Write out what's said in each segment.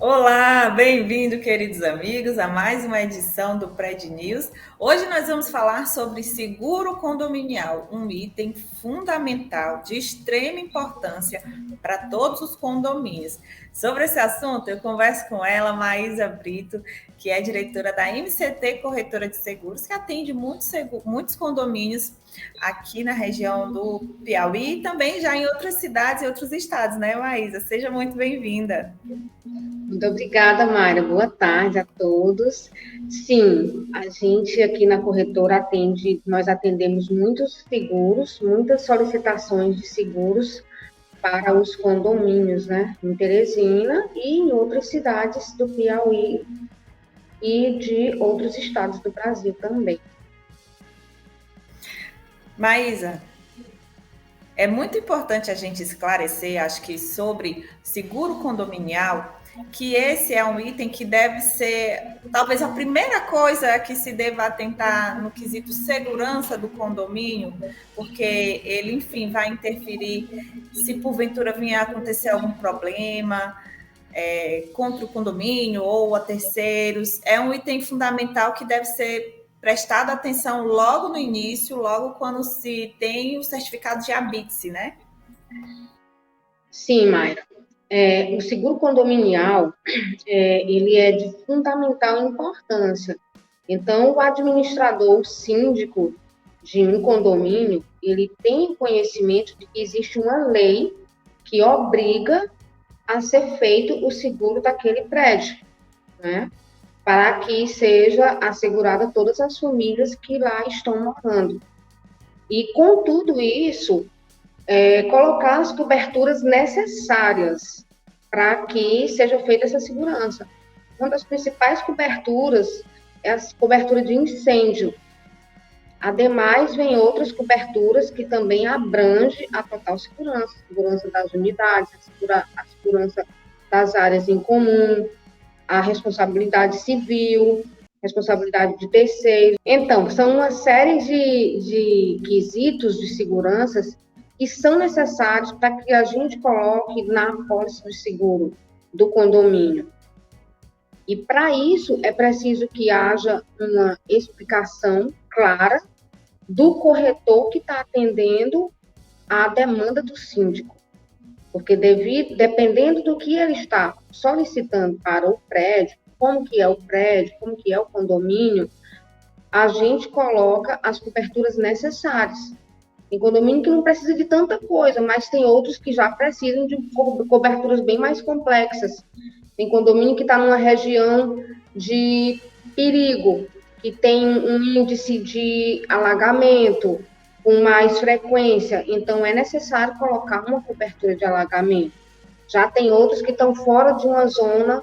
Olá, bem-vindo, queridos amigos, a mais uma edição do Pred News. Hoje nós vamos falar sobre seguro condominial, um item fundamental de extrema importância para todos os condomínios. Sobre esse assunto, eu converso com ela, Maísa Brito, que é diretora da MCT Corretora de Seguros, que atende muitos condomínios aqui na região do Piauí e também já em outras cidades e outros estados, né, Maísa? Seja muito bem-vinda. Muito obrigada, Mayra. Boa tarde a todos. Sim, a gente aqui na corretora nós atendemos muitos seguros, muitas solicitações de seguros para os condomínios, né? Em Teresina e em outras cidades do Piauí e de outros estados do Brasil também. Maísa, é muito importante a gente esclarecer, acho que sobre seguro condominial, que esse é um item que deve ser, talvez, a primeira coisa que se deva atentar no quesito segurança do condomínio, porque ele, enfim, vai interferir se porventura vier a acontecer algum problema contra o condomínio ou a terceiros. É um item fundamental que deve ser prestado atenção logo no início, logo quando se tem o certificado de habite-se, né? Sim, Mayra. O seguro condominial, ele é de fundamental importância. Então, o administrador, o síndico de um condomínio, ele tem conhecimento de que existe uma lei que obriga a ser feito o seguro daquele prédio, né? Para que seja assegurada todas as famílias que lá estão morando. E com tudo isso, colocar as coberturas necessárias para que seja feita essa segurança. Uma das principais coberturas é a cobertura de incêndio. Ademais, vem outras coberturas que também abrangem a total segurança, a segurança das unidades, a segurança das áreas em comum, a responsabilidade civil, responsabilidade de terceiros. Então, são uma série de quesitos de segurança que são necessários para que a gente coloque na apólice de seguro do condomínio. E para isso é preciso que haja uma explicação clara do corretor que está atendendo à demanda do síndico. Porque dependendo do que ele está solicitando para o prédio, como que é o prédio, como que é o condomínio, a gente coloca as coberturas necessárias. Tem condomínio que não precisa de tanta coisa, mas tem outros que já precisam de coberturas bem mais complexas. Tem condomínio que está numa região de perigo, que tem um índice de alagamento com mais frequência, então é necessário colocar uma cobertura de alagamento. Já tem outros que estão fora de uma zona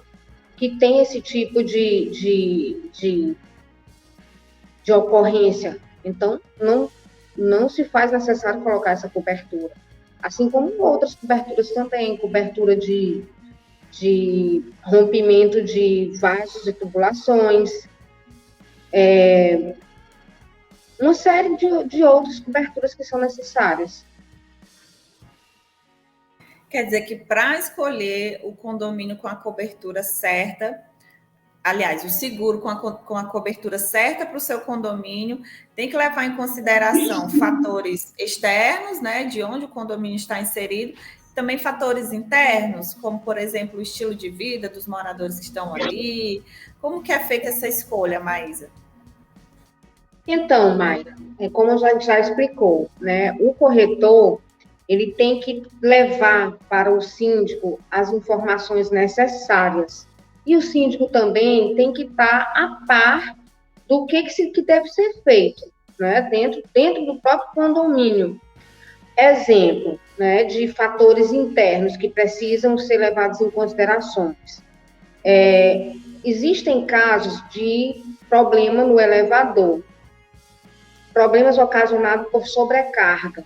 que tem esse tipo de ocorrência, então não se faz necessário colocar essa cobertura. Assim como outras coberturas também, cobertura de rompimento de vasos e tubulações, uma série de outras coberturas que são necessárias. Quer dizer que para escolher o condomínio com a cobertura certa, aliás, o seguro com a cobertura certa para o seu condomínio, tem que levar em consideração fatores externos, né, de onde o condomínio está inserido, também fatores internos, como, por exemplo, o estilo de vida dos moradores que estão ali. Como que é feita essa escolha, Maísa? Então, Mayra, como a gente já explicou, né, o corretor, ele tem que levar para o síndico as informações necessárias. E o síndico também tem que estar a par do que deve ser feito, né, dentro do próprio condomínio. Exemplo, né, de fatores internos que precisam ser levados em considerações. Existem casos de problema no elevador, problemas ocasionados por sobrecarga.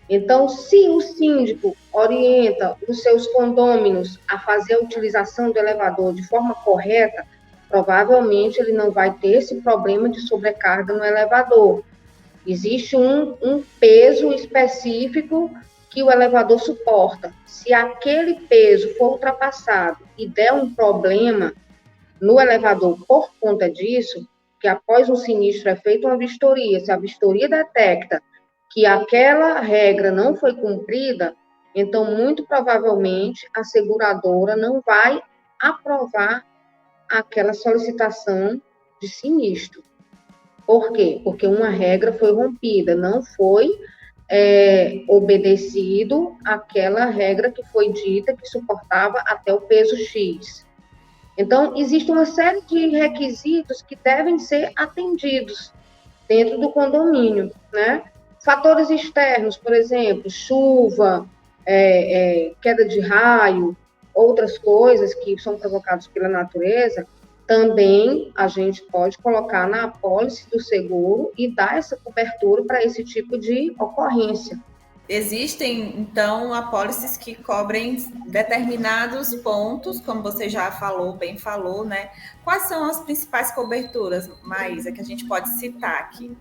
Então, se o síndico orienta os seus condôminos a fazer a utilização do elevador de forma correta, provavelmente ele não vai ter esse problema de sobrecarga no elevador. Existe um peso específico que o elevador suporta. Se aquele peso for ultrapassado e der um problema no elevador por conta disso, que após um sinistro é feita uma vistoria, se a vistoria detecta que aquela regra não foi cumprida, então, muito provavelmente, a seguradora não vai aprovar aquela solicitação de sinistro. Por quê? Porque uma regra foi rompida, não foi obedecido aquela regra que foi dita que suportava até o peso X. Então, existe uma série de requisitos que devem ser atendidos dentro do condomínio, né? Fatores externos, por exemplo, chuva, queda de raio, outras coisas que são provocadas pela natureza, também a gente pode colocar na apólice do seguro e dar essa cobertura para esse tipo de ocorrência. Existem, então, apólices que cobrem determinados pontos, como você já falou, bem falou, né? Quais são as principais coberturas, Maísa, que a gente pode citar aqui?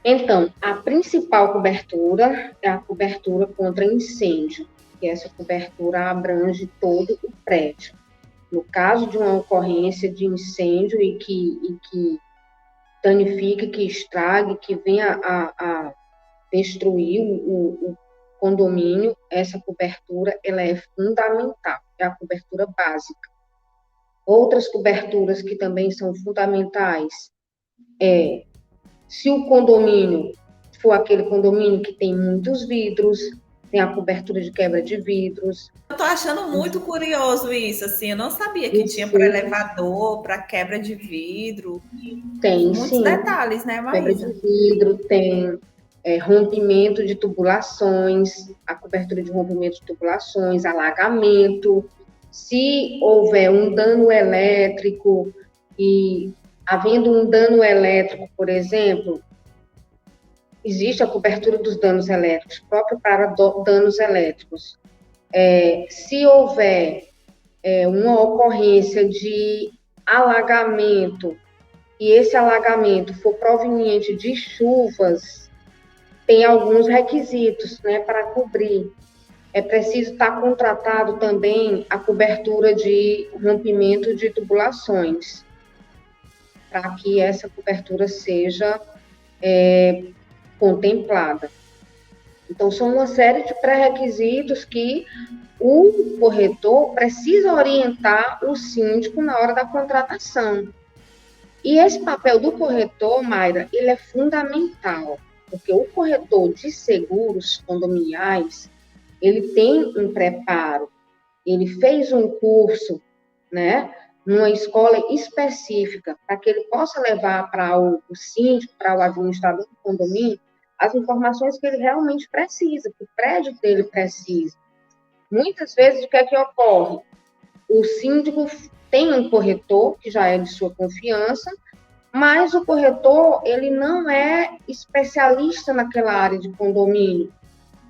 Então, a principal cobertura é a cobertura contra incêndio, que essa cobertura abrange todo o prédio. No caso de uma ocorrência de incêndio e que danifique, que estrague, que venha a destruir o condomínio, essa cobertura ela é fundamental, é a cobertura básica. Outras coberturas que também são fundamentais se o condomínio for aquele condomínio que tem muitos vidros, tem a cobertura de quebra de vidros. Eu tô achando muito curioso isso, assim, eu não sabia que tinha para elevador, para quebra de vidro. Tem, muitos sim. Detalhes, né, Maísa? Quebra de vidro, tem rompimento de tubulações, a cobertura de rompimento de tubulações, alagamento. Se houver um dano elétrico e havendo um dano elétrico, por exemplo, existe a cobertura dos danos elétricos, próprio para danos elétricos. Se houver uma ocorrência de alagamento, e esse alagamento for proveniente de chuvas, tem alguns requisitos, né, para cobrir. É preciso estar contratado também a cobertura de rompimento de tubulações, para que essa cobertura seja contemplada. Então, são uma série de pré-requisitos que o corretor precisa orientar o síndico na hora da contratação. E esse papel do corretor, Mayra, ele é fundamental, porque o corretor de seguros condominiais, ele tem um preparo, ele fez um curso, né, numa escola específica, para que ele possa levar para o síndico, para o administrador do condomínio, as informações que ele realmente precisa, que o prédio dele precisa. Muitas vezes, o que é que ocorre? O síndico tem um corretor, que já é de sua confiança, mas o corretor, ele não é especialista naquela área de condomínio.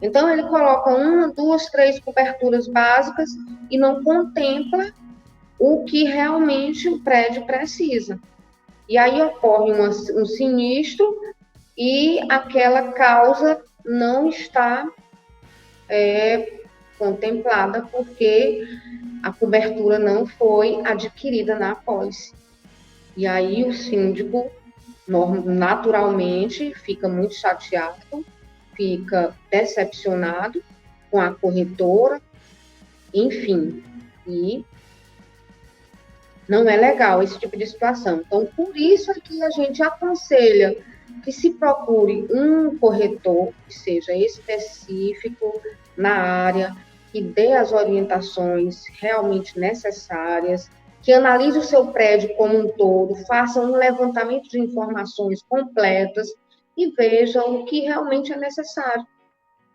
Então, ele coloca 1, 2, 3 coberturas básicas e não contempla o que realmente o prédio precisa. E aí ocorre um sinistro e aquela causa não está contemplada porque a cobertura não foi adquirida na apólice. E aí o síndico, naturalmente, fica muito chateado, fica decepcionado com a corretora, enfim, e não é legal esse tipo de situação. Então, por isso é que a gente aconselha que se procure um corretor que seja específico na área, que dê as orientações realmente necessárias, que analise o seu prédio como um todo, faça um levantamento de informações completas e veja o que realmente é necessário.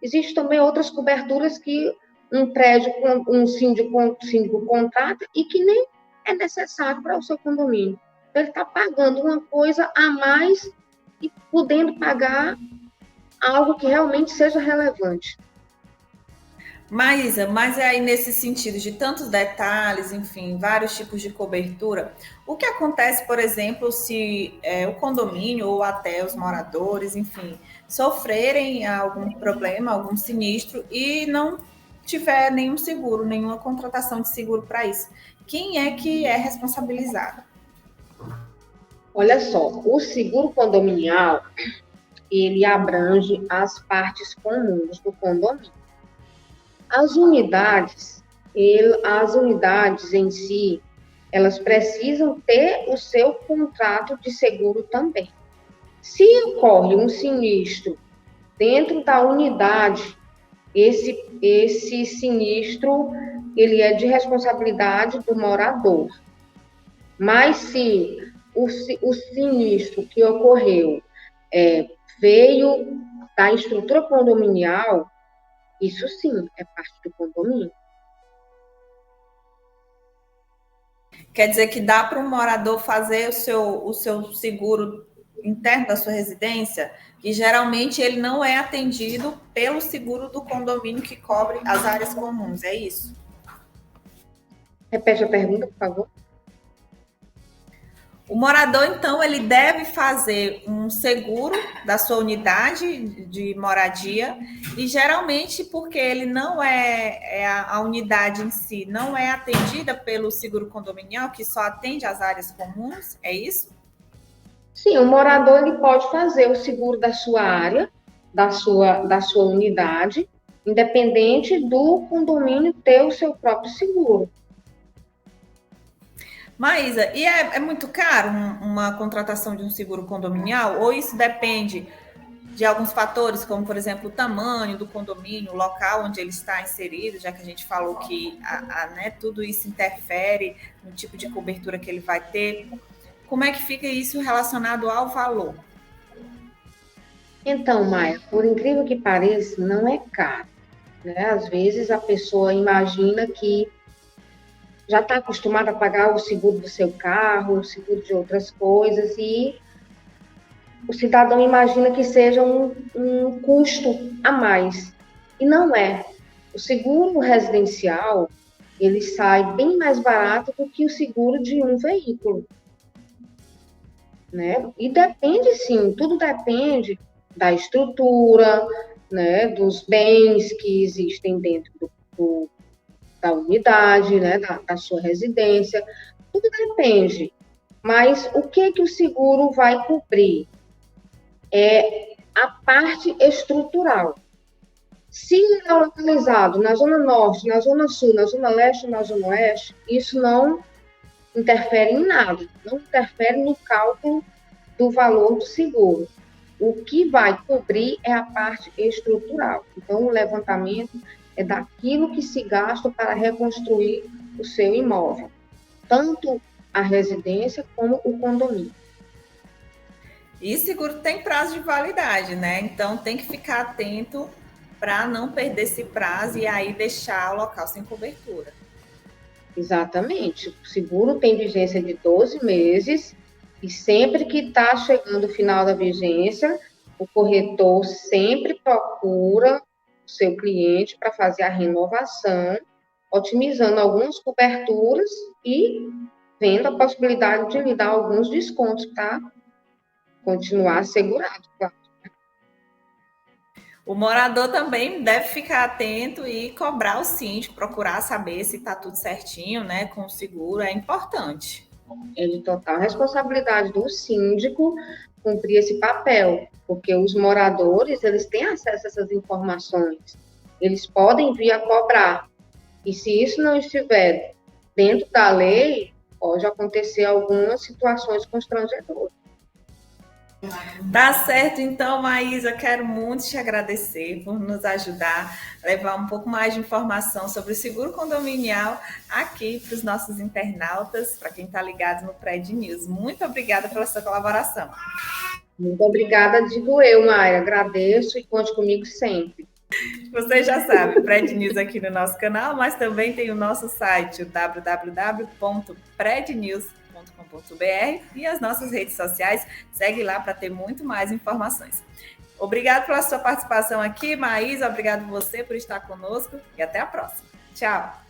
Existem também outras coberturas que um prédio, um síndico contrata e que nem é necessário para o seu condomínio. Então, ele está pagando uma coisa a mais e podendo pagar algo que realmente seja relevante. Maísa, mas aí nesse sentido de tantos detalhes, enfim, vários tipos de cobertura, o que acontece, por exemplo, se o condomínio ou até os moradores, enfim, sofrerem algum problema, algum sinistro e não tiver nenhum seguro, nenhuma contratação de seguro para isso. Quem é que é responsabilizado? Olha só, o seguro condominial, ele abrange as partes comuns do condomínio. As unidades em si, elas precisam ter o seu contrato de seguro também. Se ocorre um sinistro dentro da unidade, esse sinistro, ele é de responsabilidade do morador. Mas se o sinistro que ocorreu veio da estrutura condominial, isso sim é parte do condomínio. Quer dizer que dá para um morador fazer o seu seguro interno da sua residência, que geralmente ele não é atendido pelo seguro do condomínio que cobre as áreas comuns, é isso? Repete a pergunta, por favor. O morador, então, ele deve fazer um seguro da sua unidade de moradia e, geralmente, porque ele não a unidade em si não é atendida pelo seguro condominial, que só atende as áreas comuns, é isso? Sim, o morador ele pode fazer o seguro da sua área, da sua unidade, independente do condomínio ter o seu próprio seguro. Maísa, e é muito caro uma contratação de um seguro condominial? Ou isso depende de alguns fatores, como, por exemplo, o tamanho do condomínio, o local onde ele está inserido, já que a gente falou que né, tudo isso interfere no tipo de cobertura que ele vai ter. Como é que fica isso relacionado ao valor? Então, Maia, por incrível que pareça, não é caro, né? Às vezes a pessoa imagina que já está acostumada a pagar o seguro do seu carro, o seguro de outras coisas, e o cidadão imagina que seja um custo a mais. E não é. O seguro residencial, ele sai bem mais barato do que o seguro de um veículo. Né? E depende, sim, tudo depende da estrutura, né, dos bens que existem dentro da unidade, né, da sua residência, tudo depende. Mas o que o seguro vai cobrir? É a parte estrutural. Se ele é localizado na Zona Norte, na Zona Sul, na Zona Leste, na Zona Oeste, isso não interfere em nada, não interfere no cálculo do valor do seguro. O que vai cobrir é a parte estrutural. Então, o levantamento é daquilo que se gasta para reconstruir o seu imóvel, tanto a residência como o condomínio. E seguro tem prazo de validade, né? Então tem que ficar atento para não perder esse prazo e aí deixar o local sem cobertura. Exatamente. O seguro tem vigência de 12 meses e sempre que está chegando o final da vigência, o corretor sempre procura o seu cliente para fazer a renovação, otimizando algumas coberturas e vendo a possibilidade de lhe dar alguns descontos para continuar segurado, claro. O morador também deve ficar atento e cobrar o síndico, procurar saber se está tudo certinho, né, com o seguro, é importante. É de total responsabilidade do síndico cumprir esse papel, porque os moradores, eles têm acesso a essas informações, eles podem vir a cobrar, e se isso não estiver dentro da lei, pode acontecer algumas situações constrangedoras. Tá certo, então, Maísa, quero muito te agradecer por nos ajudar a levar um pouco mais de informação sobre o seguro condominial aqui para os nossos internautas, para quem está ligado no Pred News. Muito obrigada pela sua colaboração. Muito obrigada, digo eu, Mayra. Agradeço e conte comigo sempre. Você já sabe, Pred News aqui no nosso canal, mas também tem o nosso site, o www.prednews.com.br e as nossas redes sociais. Segue lá para ter muito mais informações. Obrigado pela sua participação aqui, Maísa. Obrigado você por estar conosco e até a próxima. Tchau!